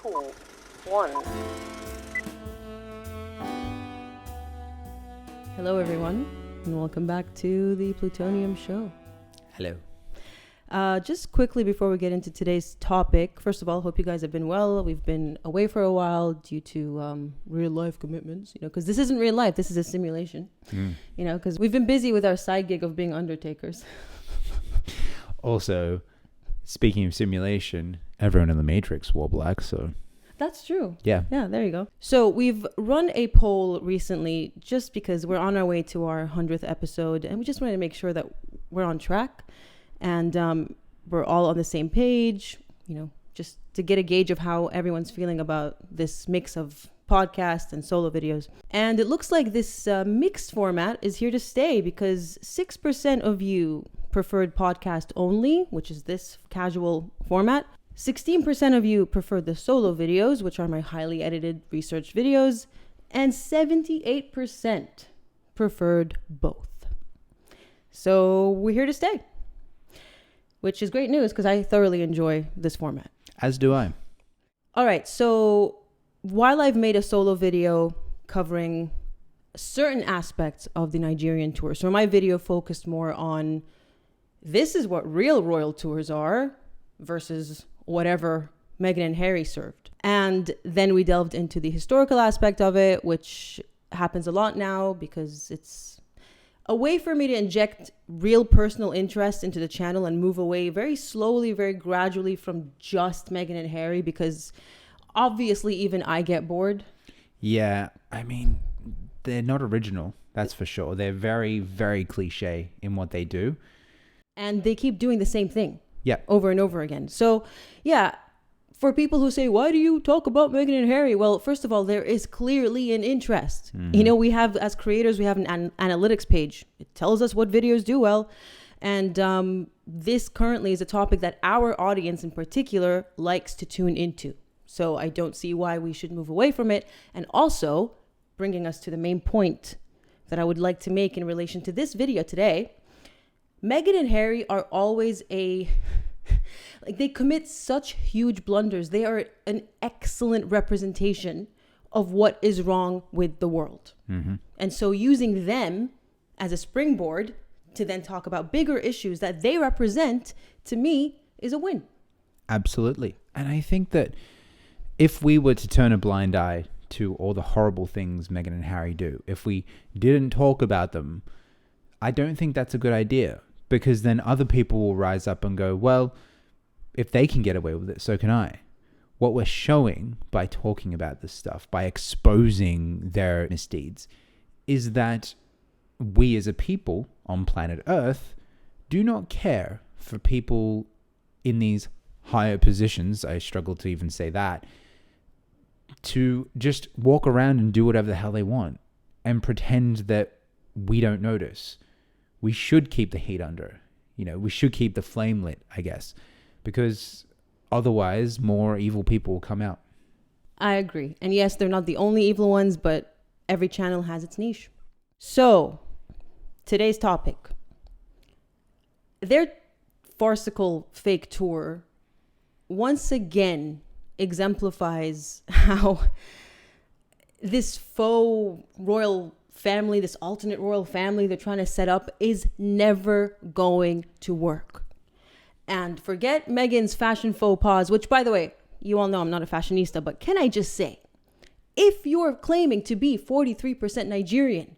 2, 1. Hello, everyone, and welcome back to the Plutonium Show. Hello. Just quickly before we get into today's topic, first of all, hope you guys have been well. We've been away for a while due to real life commitments, because this isn't real life. This is a simulation, because we've been busy with our side gig of being undertakers. Also, speaking of simulation, everyone in the Matrix wore black, so... That's true. Yeah, there you go. So we've run a poll recently just because we're on our way to our 100th episode, and we just wanted to make sure that we're on track and we're all on the same page, just to get a gauge of how everyone's feeling about this mix of podcasts and solo videos. And it looks like this mixed format is here to stay because 6% of you preferred podcast only, which is this casual format. 16% of you preferred the solo videos, which are my highly edited research videos, and 78% preferred both. So we're here to stay, which is great news because I thoroughly enjoy this format. as do I. All right, so while I've made a solo video covering certain aspects of the Nigerian tour, so my video focused more on this is what real royal tours are versus whatever Meghan and Harry served. And then we delved into the historical aspect of it, which happens a lot now because it's a way for me to inject real personal interest into the channel and move away very slowly, very gradually from just Meghan and Harry, because obviously even I get bored. Yeah, I mean, they're not original, that's for sure. They're very, very cliche in what they do. And they keep doing the same thing. Yeah. Over and over again. So, yeah, for people who say, why do you talk about Meghan and Harry? Well, first of all, there is clearly an interest. Mm-hmm. We have, as creators, we have an analytics page. It tells us what videos do well. And this currently is a topic that our audience in particular likes to tune into. So I don't see why we should move away from it. And also, bringing us to the main point that I would like to make in relation to this video today, Meghan and Harry are always they commit such huge blunders. They are an excellent representation of what is wrong with the world. Mm-hmm. And so using them as a springboard to then talk about bigger issues that they represent, to me, is a win. Absolutely. And I think that if we were to turn a blind eye to all the horrible things Meghan and Harry do, if we didn't talk about them, I don't think that's a good idea. Because then other people will rise up and go, well, if they can get away with it, so can I. What we're showing by talking about this stuff, by exposing their misdeeds, is that we as a people on planet Earth do not care for people in these higher positions, I struggle to even say that, to just walk around and do whatever the hell they want and pretend that we don't notice. We should keep the heat under, we should keep the flame lit, I guess, because otherwise more evil people will come out. I agree. And yes, they're not the only evil ones, but every channel has its niche. So today's topic, their farcical fake tour once again exemplifies how this faux royal family, this alternate royal family they're trying to set up, is never going to work. And forget Meghan's fashion faux pas, which, by the way, you all know I'm not a fashionista, but can I just say, if you're claiming to be 43% Nigerian,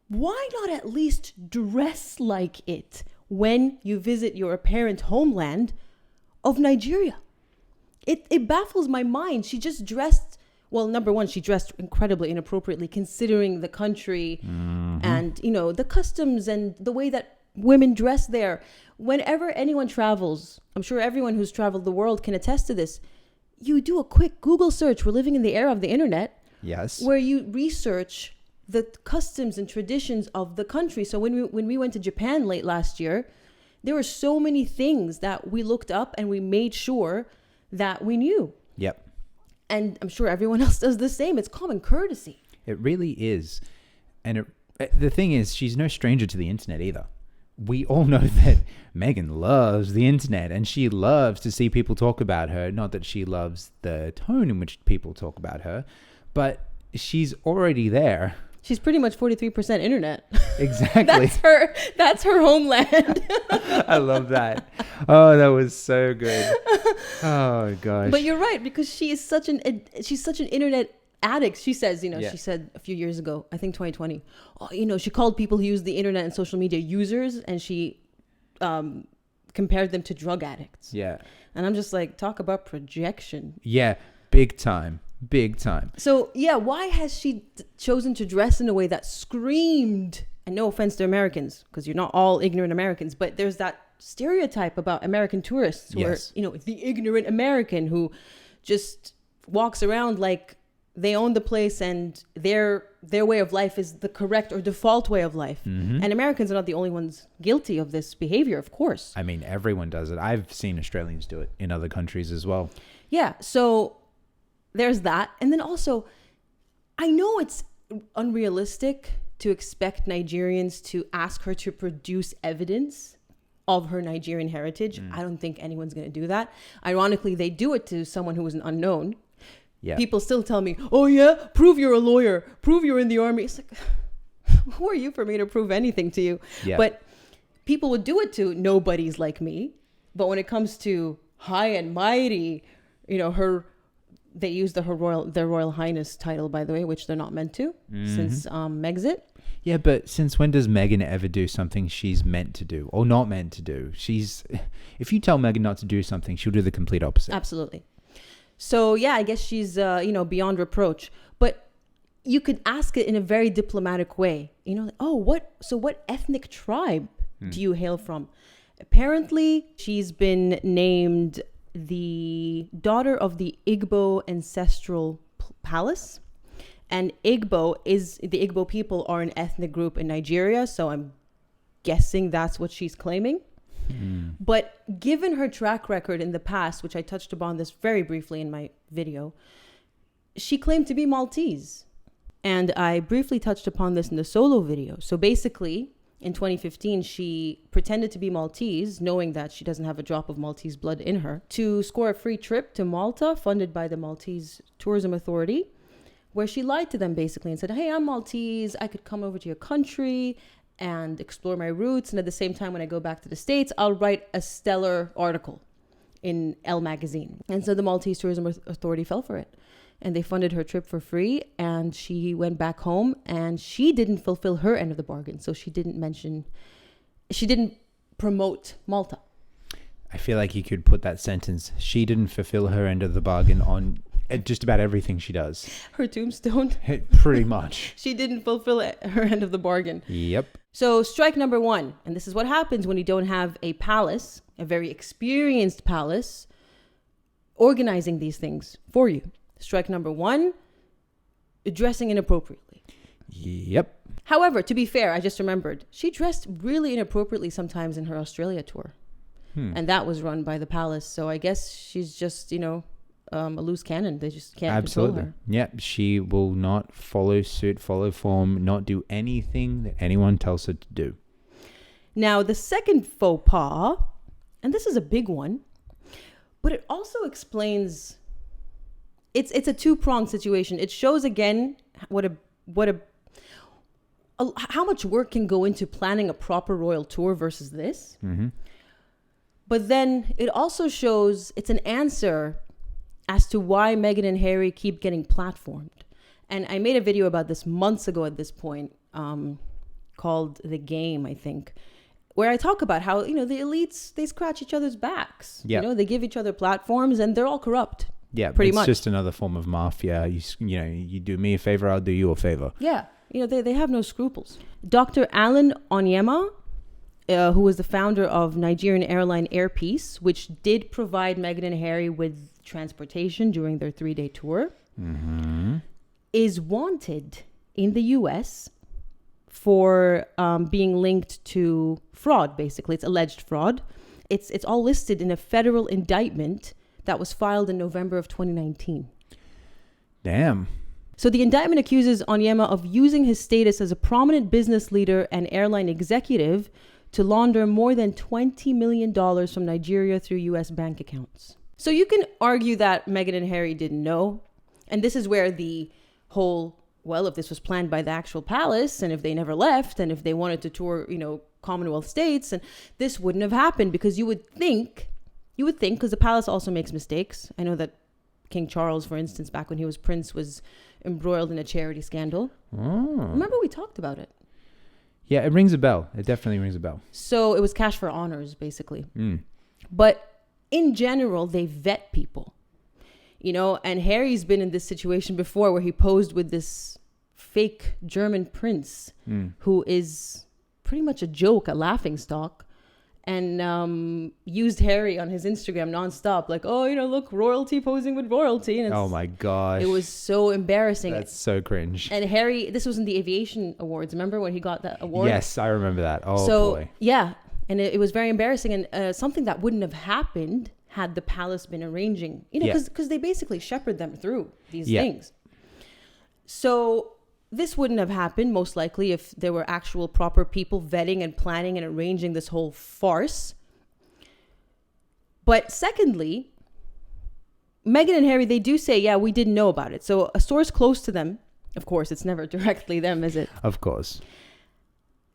why not at least dress like it when you visit your apparent homeland of Nigeria? It baffles my mind. She just dressed, well, number one, she dressed incredibly inappropriately considering the country and, the customs and the way that women dress there. Whenever anyone travels, I'm sure everyone who's traveled the world can attest to this. You do a quick Google search. We're living in the era of the internet. Yes. Where you research the customs and traditions of the country. So when we went to Japan late last year, there were so many things that we looked up and we made sure that we knew. Yep. And I'm sure everyone else does the same. It's common courtesy. It really is. And the thing is, she's no stranger to the internet either. we all know that Meghan loves the internet and she loves to see people talk about her. Not that she loves the tone in which people talk about her, but she's already there. She's pretty much 43% internet. Exactly. That's her homeland. I love that. Oh, that was so good. Oh gosh. But you're right, because she's such an internet addict. She says, Yeah. she said a few years ago, I think 2020, she called people who use the internet and social media users, and she compared them to drug addicts. Yeah. And I'm just like, talk about projection. Yeah. Big time. Big time. So yeah, why has she chosen to dress in a way that screamed, and no offense to Americans, because you're not all ignorant Americans, but there's that stereotype about American tourists who Yes. are, the ignorant American who just walks around like they own the place and their way of life is the correct or default way of life. Mm-hmm. And Americans are not the only ones guilty of this behavior, of course. I mean, everyone does it. I've seen Australians do it in other countries as well. Yeah, so there's that. And then also, I know it's unrealistic to expect Nigerians to ask her to produce evidence of her Nigerian heritage. I don't think anyone's going to do that. Ironically, they do it to someone who is an unknown. Yeah. People still tell me, oh yeah, prove you're a lawyer, prove you're in the army. It's like, who are you for me to prove anything to you? Yeah. But people would do it to nobodies like me. But when it comes to high and mighty, they use their Royal Highness title, by the way, which they're not meant to since Megxit. Yeah, but since when does Meghan ever do something she's meant to do or not meant to do? If you tell Meghan not to do something, she'll do the complete opposite. Absolutely. So yeah, I guess she's beyond reproach. But you could ask it in a very diplomatic way. What ethnic tribe do you hail from? Apparently, she's been named the daughter of the Igbo ancestral palace. And the Igbo people are an ethnic group in Nigeria. So I'm guessing that's what she's claiming. But given her track record in the past, which I touched upon this very briefly in my video, she claimed to be Maltese. And I briefly touched upon this in the solo video. So basically, in 2015, she pretended to be Maltese, knowing that she doesn't have a drop of Maltese blood in her, to score a free trip to Malta, funded by the Maltese Tourism Authority, where she lied to them basically and said, hey, I'm Maltese. I could come over to your country and explore my roots. And at the same time, when I go back to the States, I'll write a stellar article in Elle magazine. And so the Maltese Tourism Authority fell for it. And they funded her trip for free. And she went back home and she didn't fulfill her end of the bargain. So she didn't promote Malta. I feel like you could put that sentence, she didn't fulfill her end of the bargain, on just about everything she does. Her tombstone. Pretty much. She didn't fulfill her end of the bargain. Yep. So strike number one, and this is what happens when you don't have a palace, a very experienced palace, organizing these things for you. Strike number one, dressing inappropriately. Yep. However, to be fair, I just remembered, she dressed really inappropriately sometimes in her Australia tour. And that was run by the palace. So I guess she's just, a loose cannon. They just can't control her. Yeah, she will not follow suit, follow form, not do anything that anyone tells her to do. Now, the second faux pas, and this is a big one, but it also explains, it's a two-pronged situation. It shows again how much work can go into planning a proper royal tour versus this. Mm-hmm. But then it also shows it's an answer as to why Meghan and Harry keep getting platformed. And I made a video about this months ago at this point, called The Game, I think, where I talk about how, the elites, they scratch each other's backs. Yeah. They give each other platforms and they're all corrupt. Yeah, pretty it's much. Just another form of mafia. You do me a favor, I'll do you a favor. Yeah. They have no scruples. Dr. Alan Onyema, who was the founder of Nigerian airline Air Peace, which did provide Meghan and Harry with transportation during their 3-day tour, is wanted in the U.S. for being linked to fraud, basically. It's alleged fraud. It's all listed in a federal indictment that was filed in November of 2019. Damn. So the indictment accuses Onyema of using his status as a prominent business leader and airline executive to launder more than $20 million from Nigeria through U.S. bank accounts. So you can argue that Meghan and Harry didn't know. And this is where the whole, well, if this was planned by the actual palace and if they never left and if they wanted to tour, Commonwealth states, and this wouldn't have happened because you would think, because the palace also makes mistakes. I know that King Charles, for instance, back when he was prince, was embroiled in a charity scandal. Remember we talked about it? Yeah, it rings a bell. It definitely rings a bell. So it was cash for honors, basically. But in general, they vet people, and Harry's been in this situation before where he posed with this fake German prince who is pretty much a joke, a laughingstock, and used Harry on his Instagram nonstop. Like, look, royalty posing with royalty. And oh my gosh. It was so embarrassing. That's so cringe. And Harry, this was in the aviation awards. Remember when he got that award? Yes, I remember that. Oh, boy. Yeah. And it was very embarrassing, and something that wouldn't have happened had the palace been arranging, because they basically shepherd them through these things. So this wouldn't have happened, most likely, if there were actual proper people vetting and planning and arranging this whole farce. But secondly, Meghan and Harry, they do say, we didn't know about it. So a source close to them, of course, it's never directly them, is it? Of course.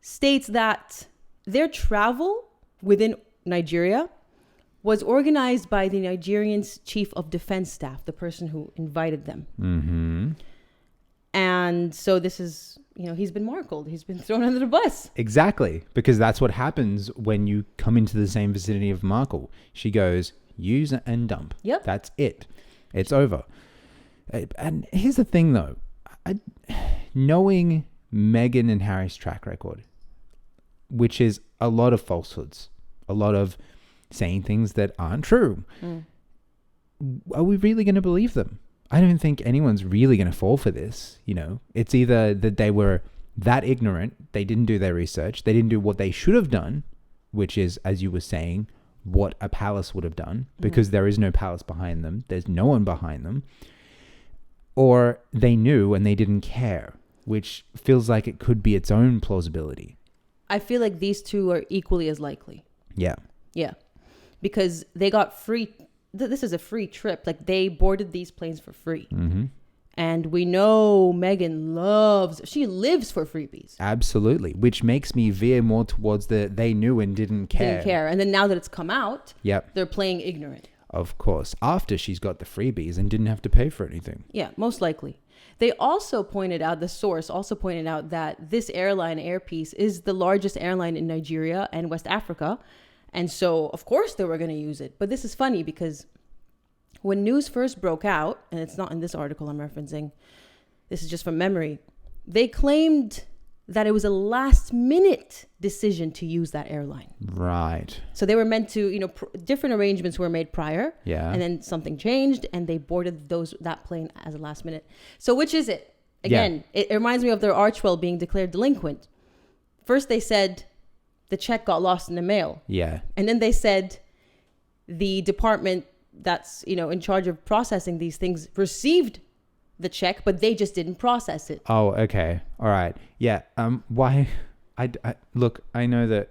States that their travel within Nigeria was organized by the Nigerian chief of defense staff, the person who invited them. Mm-hmm. And so this is, he's been markled. He's been thrown under the bus. Exactly. Because that's what happens when you come into the same vicinity of Markle. She goes, use and dump. Yep. That's it. It's over. And here's the thing, though. Knowing Meghan and Harry's track record, which is a lot of falsehoods, a lot of saying things that aren't true. Are we really going to believe them? I don't think anyone's really going to fall for this. It's either that they were that ignorant, they didn't do their research, they didn't do what they should have done, which is, as you were saying, what a palace would have done, because there is no palace behind them. There's no one behind them. Or they knew and they didn't care, which feels like it could be its own plausibility. I feel like these two are equally as likely. Yeah. Yeah. Because they got free. This is a free trip. Like, they boarded these planes for free. Mm-hmm. And we know Meghan she lives for freebies. Absolutely. Which makes me veer more towards they knew and didn't care. Didn't care. And then now that it's come out, they're playing ignorant. Of course. After she's got the freebies and didn't have to pay for anything. Yeah, most likely. They also pointed out, the source also pointed out that this airline, Air Peace, is the largest airline in Nigeria and West Africa. And so, of course, they were going to use it. But this is funny because when news first broke out, and it's not in this article I'm referencing, this is just from memory, they claimed that it was a last-minute decision to use that airline. Right. So they were meant to, different arrangements were made prior. Yeah. And then something changed, and they boarded that plane as a last minute. So which is it? Again, it reminds me of their Archwell being declared delinquent. First they said the check got lost in the mail. Yeah. And then they said the department that's, in charge of processing these things received the check, but they just didn't process it. Oh, okay. All right. Yeah. Why? Look, I know that,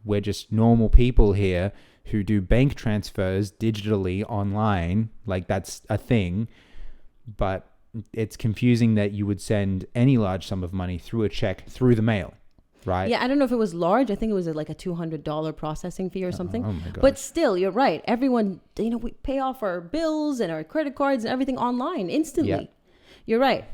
we're just normal people here who do bank transfers digitally online. Like, that's a thing. But it's confusing that you would send any large sum of money through a check through the mail. Right. Yeah, I don't know if it was large. I think it was like a $200 processing fee or something. Oh my gosh. But still, you're right. Everyone, we pay off our bills and our credit cards and everything online instantly. Yeah. You're right.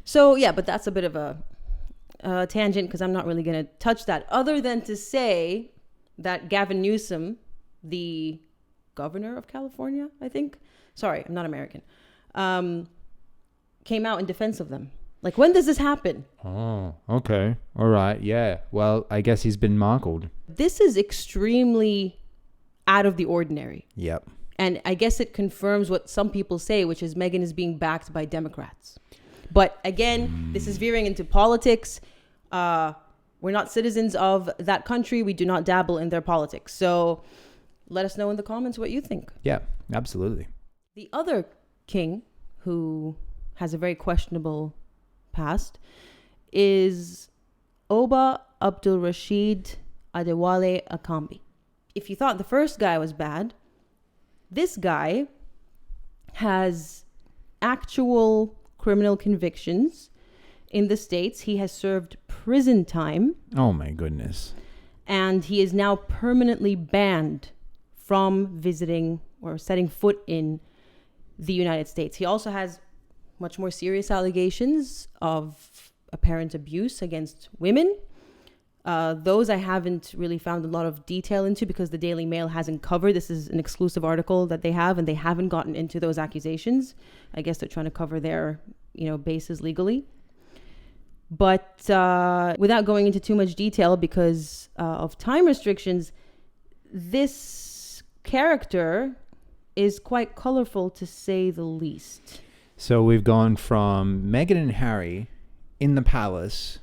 So, yeah, but that's a bit of a tangent because I'm not really going to touch that, other than to say that Gavin Newsom, the governor of California, I think. Sorry, I'm not American. Came out in defense of them. Like, when does this happen? Oh, okay. All right. Yeah. Well, I guess he's been markled. This is extremely out of the ordinary. Yep. And I guess it confirms what some people say, which is Meghan is being backed by Democrats. But again, this is veering into politics. We're not citizens of that country. We do not dabble in their politics. So let us know in the comments what you think. Yeah, absolutely. The other king, who has a very questionable past, is Oba Abdul Rashid Adewale Akambi. If you thought the first guy was bad, this guy has actual criminal convictions in the States. He has served prison time. Oh my goodness. And he is now permanently banned from visiting or setting foot in the United States. He also has much more serious allegations of apparent abuse against women. Those I haven't really found a lot of detail into because the Daily Mail hasn't covered. This is an exclusive article that they have, and they haven't gotten into those accusations. I guess they're trying to cover their, bases legally. But without going into too much detail because of time restrictions, this character is quite colorful to say the least. So we've gone from Meghan and Harry in the palace,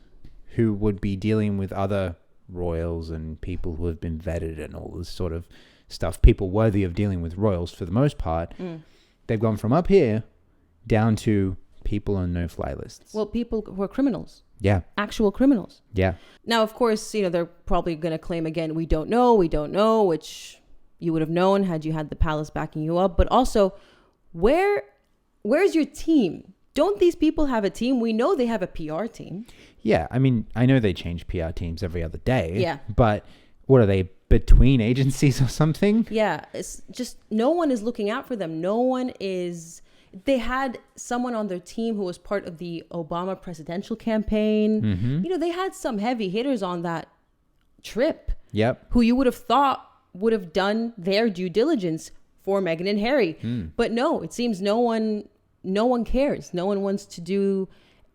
who would be dealing with other royals and people who have been vetted and all this sort of stuff, people worthy of dealing with royals for the most part. They've gone from up here down to people on no-fly lists. Well, people who are criminals. Yeah. Actual criminals. Yeah. Now, of course, they're probably going to claim again, we don't know, which you would have known had you had the palace backing you up. But also, where's your team? Don't these people have a team? We know they have a PR team. Yeah. I mean, I know they change PR teams every other day. Yeah. But what are they, between agencies or something? Yeah. It's just no one is looking out for them. No one is... They had someone on their team who was part of the Obama presidential campaign. Mm-hmm. They had some heavy hitters on that trip. Yep. Who you would have thought would have done their due diligence for Meghan and Harry. But no, it seems no one cares. No one wants to do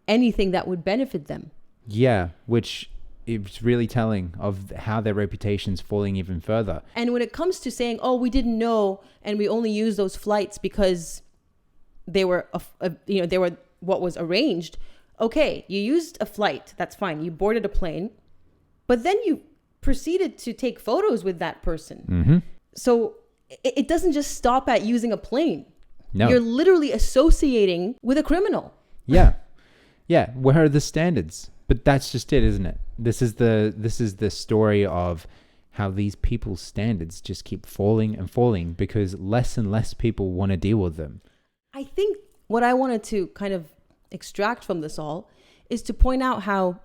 anything that would benefit them. Yeah, which is really telling of how their reputation's falling even further. And when it comes to saying, oh, we didn't know and we only used those flights because they were they were what was arranged. Okay, you used a flight, that's fine. You boarded a plane, but then you proceeded to take photos with that person. Mm-hmm. So it doesn't just stop at using a plane. No. You're literally associating with a criminal. Yeah. Yeah. Where are the standards? But that's just it, isn't it? This is the story of how these people's standards just keep falling and falling because less and less people want to deal with them. I think what I wanted to kind of extract from this all is to point out how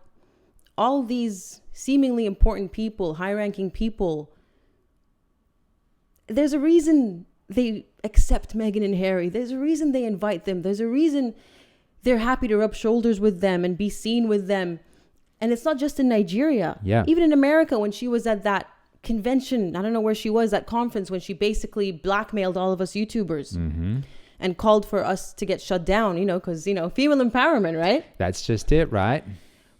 all these seemingly important people, high-ranking people, there's a reason they accept Meghan and Harry. There's a reason they invite them. There's a reason they're happy to rub shoulders with them and be seen with them. And it's not just in Nigeria. Yeah. Even in America, when she was at that convention, I don't know where she was, that conference, when she basically blackmailed all of us YouTubers. Mm-hmm. And called for us to get shut down, because, female empowerment, right? That's just it, right?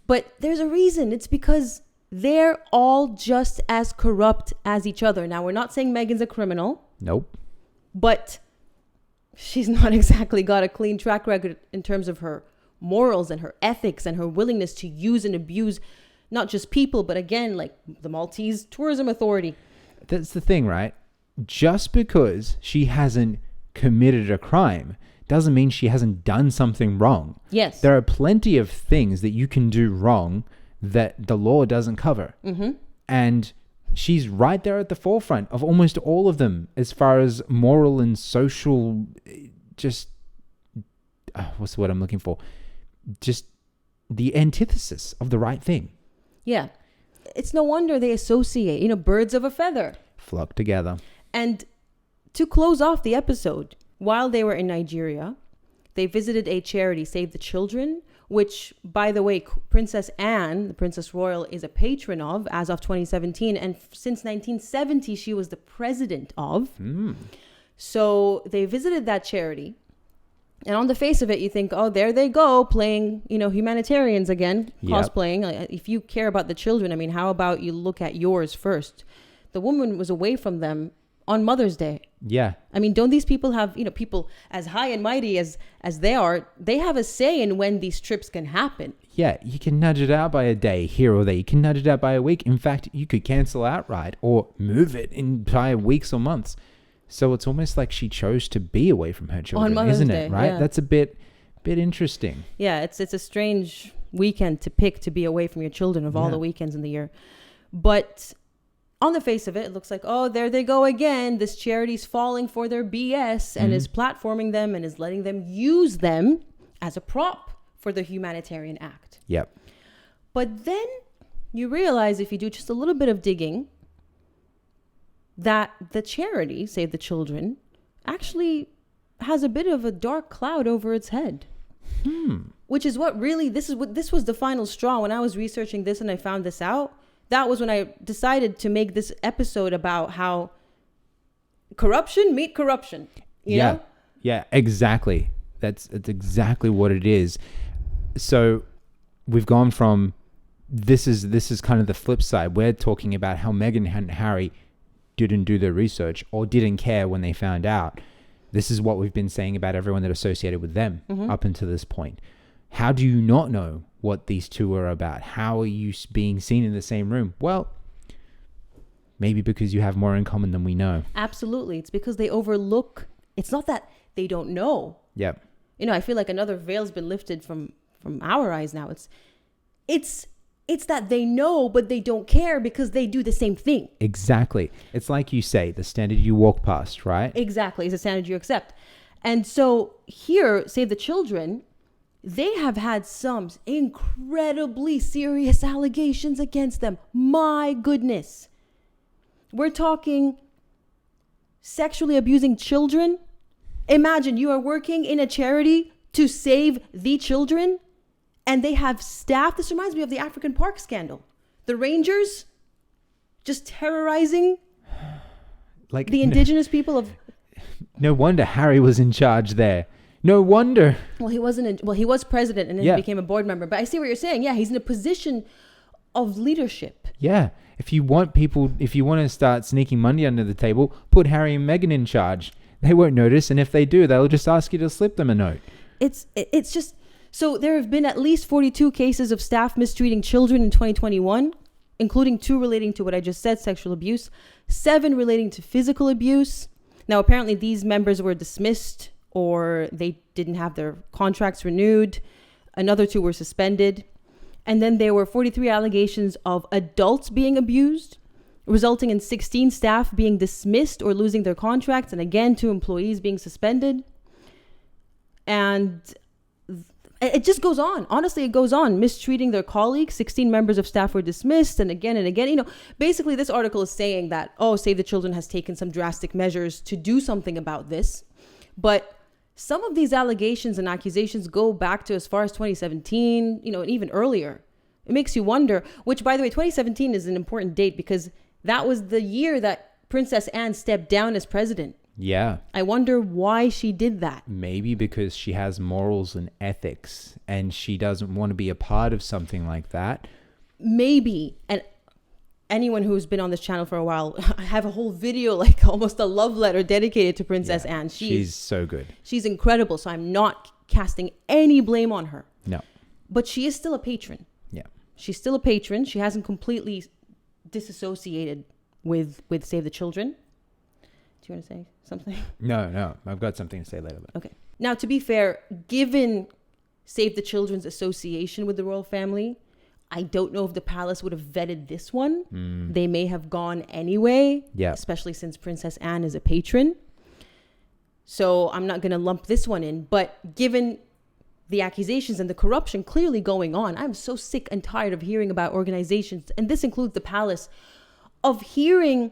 But there's a reason. It's because they're all just as corrupt as each other. Now, we're not saying Meghan's a criminal. Nope. But she's not exactly got a clean track record in terms of her morals and her ethics and her willingness to use and abuse not just people, but again, like the Maltese Tourism Authority. That's the thing, right? Just because she hasn't committed a crime doesn't mean she hasn't done something wrong. Yes. There are plenty of things that you can do wrong that the law doesn't cover. Mm-hmm. And she's right there at the forefront of almost all of them as far as moral and social, just, what's the word I'm looking for? Just the antithesis of the right thing. Yeah. It's no wonder they associate, birds of a feather. Flock together. And to close off the episode, while they were in Nigeria, they visited a charity, Save the Children, which, by the way, Princess Anne, the Princess Royal, is a patron of as of 2017. And since 1970, she was the president of. So they visited that charity. And on the face of it, you think, oh, there they go, playing, humanitarians again, cosplaying. If you care about the children, how about you look at yours first? The woman was away from them on Mother's Day. Yeah. Don't these people have, people as high and mighty as they are, they have a say in when these trips can happen. Yeah, you can nudge it out by a day here or there. You can nudge it out by a week. In fact, you could cancel outright or move it in by weeks or months. So it's almost like she chose to be away from her children, on Mother's isn't Day, it? Right? Yeah. That's a bit interesting. Yeah, it's a strange weekend to pick to be away from your children of all the weekends in the year. But on the face of it, it looks like, oh, there they go again. This charity's falling for their BS and is platforming them and is letting them use them as a prop for the humanitarian act. Yep. But then you realize, if you do just a little bit of digging, that the charity, Save the Children, actually has a bit of a dark cloud over its head. Which is what really, this was the final straw. When I was researching this and I found this out, that was when I decided to make this episode about how corruption meet corruption. You know? Yeah, exactly. That's exactly what it is. So we've gone from, this is kind of the flip side. We're talking about how Meghan and Harry didn't do their research or didn't care when they found out. This is what we've been saying about everyone that associated with them up until this point. How do you not know what these two are about? How are you being seen in the same room? Well, maybe because you have more in common than we know. Absolutely. It's because they overlook. It's not that they don't know. Yep. You know, I feel like another veil's been lifted from our eyes now. It's that they know, but they don't care because they do the same thing. Exactly. It's like you say, the standard you walk past, right? Exactly. It's a standard you accept. And so here, Save the Children, they have had some incredibly serious allegations against them. My goodness. We're talking sexually abusing children. Imagine you are working in a charity to save the children, and they have staff. This reminds me of the African Park scandal. The Rangers just terrorizing like the indigenous people of... No wonder Harry was in charge there. No wonder. Well, he was president and then he became a board member. But I see what you're saying. Yeah, he's in a position of leadership. Yeah. If you want to start sneaking money under the table, put Harry and Meghan in charge. They won't notice. And if they do, they'll just ask you to slip them a note. It's just... So there have been at least 42 cases of staff mistreating children in 2021, including 2 relating to what I just said, sexual abuse, 7 relating to physical abuse. Now, apparently these members were dismissed or they didn't have their contracts renewed. Another 2 were suspended. And then there were 43 allegations of adults being abused, resulting in 16 staff being dismissed or losing their contracts. And again, 2 employees being suspended. And it just goes on. Honestly, it goes on. Mistreating their colleagues. 16 members of staff were dismissed. And again, you know, basically this article is saying that, Save the Children has taken some drastic measures to do something about this. But some of these allegations and accusations go back to as far as 2017, you know, and even earlier. It makes you wonder, which, by the way, 2017 is an important date because that was the year that Princess Anne stepped down as president. Yeah. I wonder why she did that. Maybe because she has morals and ethics and she doesn't want to be a part of something like that. Maybe. And anyone who's been on this channel for a while, I have a whole video, like almost a love letter dedicated to Princess Anne. She's so good. She's incredible. So I'm not casting any blame on her. No. But she is still a patron. Yeah. She's still a patron. She hasn't completely disassociated with Save the Children. Do you want to say something? No. I've got something to say later. But. Okay. Now, to be fair, given Save the Children's association with the royal family, I don't know if the palace would have vetted this one. They may have gone anyway, especially since Princess Anne is a patron. So I'm not going to lump this one in. But given the accusations and the corruption clearly going on, I'm so sick and tired of hearing about organizations, and this includes the palace, of hearing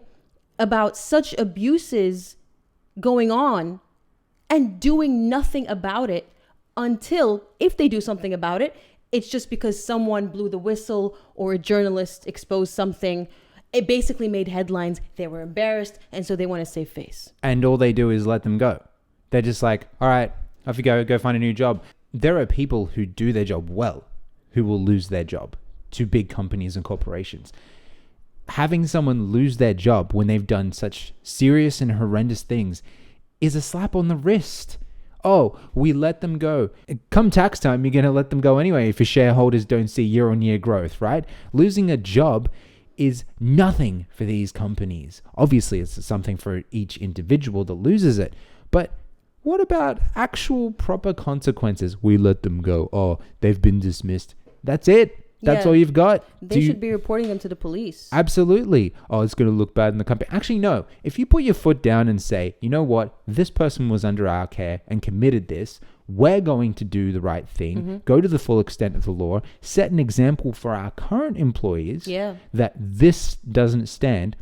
about such abuses going on and doing nothing about it until, if they do something about it, it's just because someone blew the whistle or a journalist exposed something. It basically made headlines. They were embarrassed, and so they want to save face. And all they do is let them go. They're just like, all right, off you go find a new job. There are people who do their job well who will lose their job to big companies and corporations. Having someone lose their job when they've done such serious and horrendous things is a slap on the wrist. Oh, we let them go. Come tax time, you're going to let them go anyway if your shareholders don't see year-on-year growth, right? Losing a job is nothing for these companies. Obviously, it's something for each individual that loses it. But what about actual proper consequences? We let them go. Oh, they've been dismissed. That's it. That's Yeah. all you've got. They should be reporting them to the police. Absolutely. Oh, it's going to look bad in the company. Actually, no. If you put your foot down and say, you know what, this person was under our care and committed this, we're going to do the right thing, go to the full extent of the law, set an example for our current employees that this doesn't stand,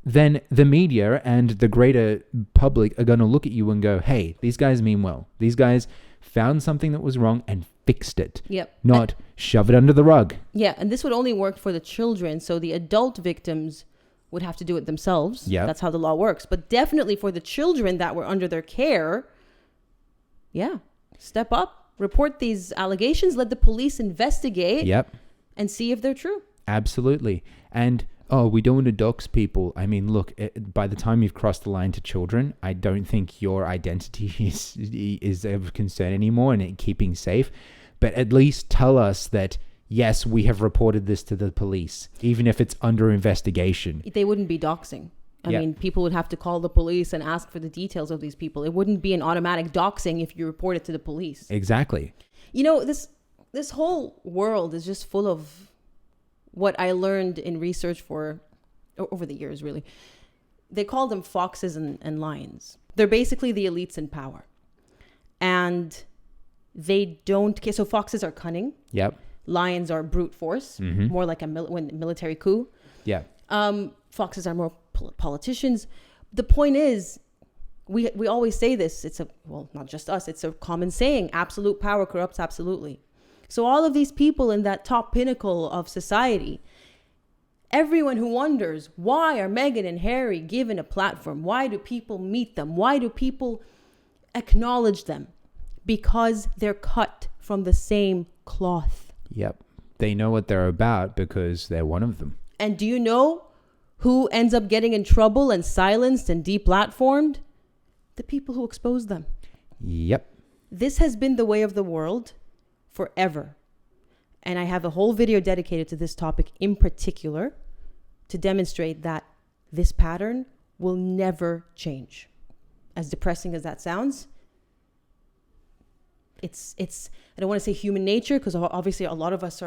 then the media and the greater public are going to look at you and go, hey, these guys mean well. These guys found something that was wrong and fixed it. Not shove it under the rug. Yeah, and this would only work for the children. So the adult victims would have to do it themselves. That's how the law works. But definitely for the children that were under their care, step up, report these allegations, let the police investigate and see if they're true. Absolutely. And we don't want to dox people. I mean, look, by the time you've crossed the line to children, I don't think your identity is of concern anymore and it keeping safe. But at least tell us that, yes, we have reported this to the police, even if it's under investigation. They wouldn't be doxing. I mean, people would have to call the police and ask for the details of these people. It wouldn't be an automatic doxing if you report it to the police. Exactly. You know, this whole world is just full of what I learned in research for over the years, really. They call them foxes and lions. They're basically the elites in power. And they don't care. So foxes are cunning. Lions are brute force, more like a military coup. Foxes are more politicians. The point is, we always say this. Not just us. It's a common saying. Absolute power corrupts absolutely. So all of these people in that top pinnacle of society, everyone who wonders, why are Meghan and Harry given a platform? Why do people meet them? Why do people acknowledge them? Because they're cut from the same cloth. They know what they're about because they're one of them. And do you know who ends up getting in trouble and silenced and deplatformed? The people who expose them. This has been the way of the world forever. And I have a whole video dedicated to this topic in particular to demonstrate that this pattern will never change. As depressing as that sounds, it's I don't want to say human nature, because obviously a lot of us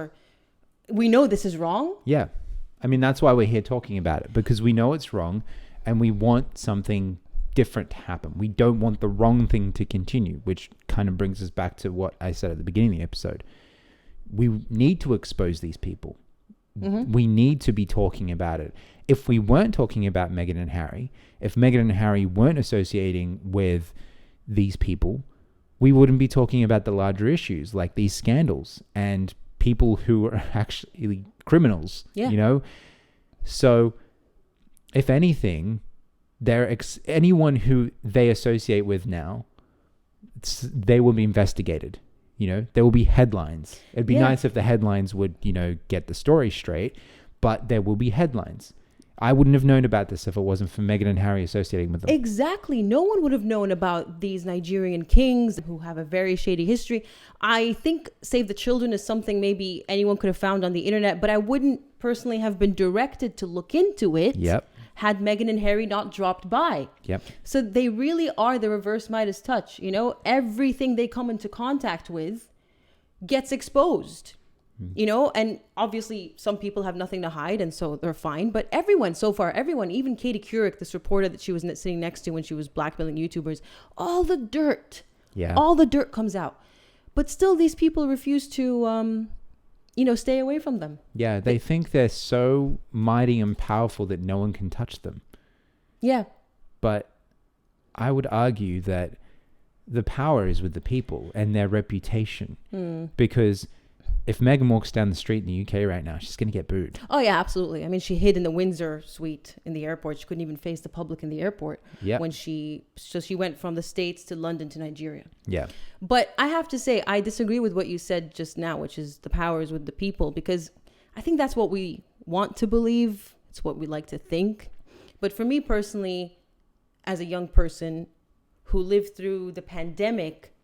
we know this is wrong. I mean, that's why we're here talking about it, because we know it's wrong and we want something different to happen. We don't want the wrong thing to continue, which kind of brings us back to what I said at the beginning of the episode. We need to expose these people. We need to be talking about it. If we weren't talking about Meghan and Harry, if Meghan and Harry weren't associating with these people, we wouldn't be talking about the larger issues like these scandals and people who are actually criminals, you know? So if anything, anyone who they associate with now, they will be investigated. There will be headlines. It'd be nice if the headlines would, get the story straight, but there will be headlines. I wouldn't have known about this if it wasn't for Meghan and Harry associating with them. Exactly. No one would have known about these Nigerian kings who have a very shady history. I think Save the Children is something maybe anyone could have found on the internet, but I wouldn't personally have been directed to look into it had Meghan and Harry not dropped by. So they really are the reverse Midas touch. Everything they come into contact with gets exposed. And obviously some people have nothing to hide and so they're fine. But everyone, even Katie Couric, this reporter that she was sitting next to when she was blackmailing YouTubers, all the dirt comes out. But still these people refuse to, stay away from them. They think they're so mighty and powerful that no one can touch them. But I would argue that the power is with the people and their reputation. Because if Meghan walks down the street in the UK right now, she's going to get booed. Oh, yeah, absolutely. I mean, she hid in the Windsor suite in the airport. She couldn't even face the public in the airport. When she went from the States to London to Nigeria. But I have to say, I disagree with what you said just now, which is the power is with the people, because I think that's what we want to believe. It's what we like to think. But for me personally, as a young person who lived through the pandemic,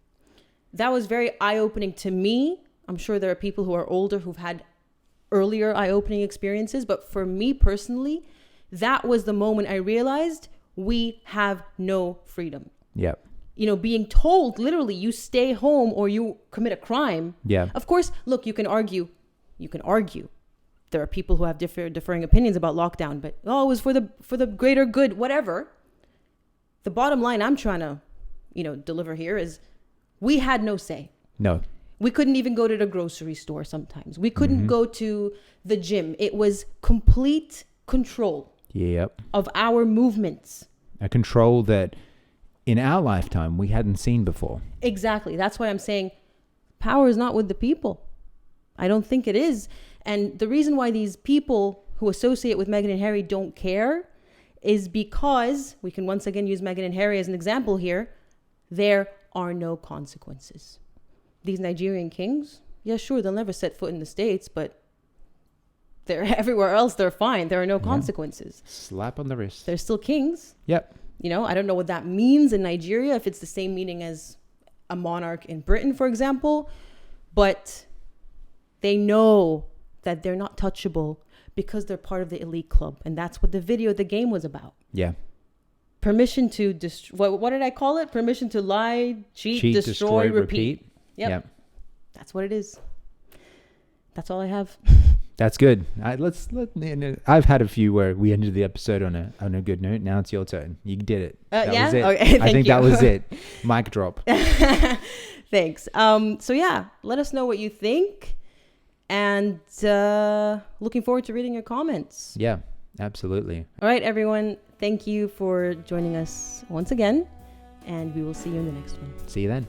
that was very eye-opening to me. I'm sure there are people who are older who've had earlier eye-opening experiences. But for me personally, that was the moment I realized we have no freedom. being told literally you stay home or you commit a crime. Yeah. Of course, look, you can argue. There are people who have differing opinions about lockdown, but it was for the greater good, whatever. The bottom line I'm trying to, deliver here is we had no say. No. We couldn't even go to the grocery store sometimes. We couldn't go to the gym. It was complete control of our movements. A control that in our lifetime we hadn't seen before. Exactly. That's why I'm saying power is not with the people. I don't think it is. And the reason why these people who associate with Meghan and Harry don't care is because, we can once again use Meghan and Harry as an example here, there are no consequences. These Nigerian kings, yeah, sure, they'll never set foot in the States, but they're everywhere else, they're fine. There are no consequences. Slap on the wrist. They're still kings. Yep. I don't know what that means in Nigeria, if it's the same meaning as a monarch in Britain, for example, but they know that they're not touchable because they're part of the elite club. And that's what the game was about. Yeah. Permission to what did I call it? Permission to lie, cheat, destroy, repeat. Yep. That's what it is. That's all I have. That's good. I've had a few where we ended the episode on a good note. Now it's your turn. You did it. That was it. Okay, I think that was it. Mic drop. Thanks. So yeah, let us know what you think, and looking forward to reading your comments. Yeah, absolutely. All right, everyone. Thank you for joining us once again, and we will see you in the next one. See you then.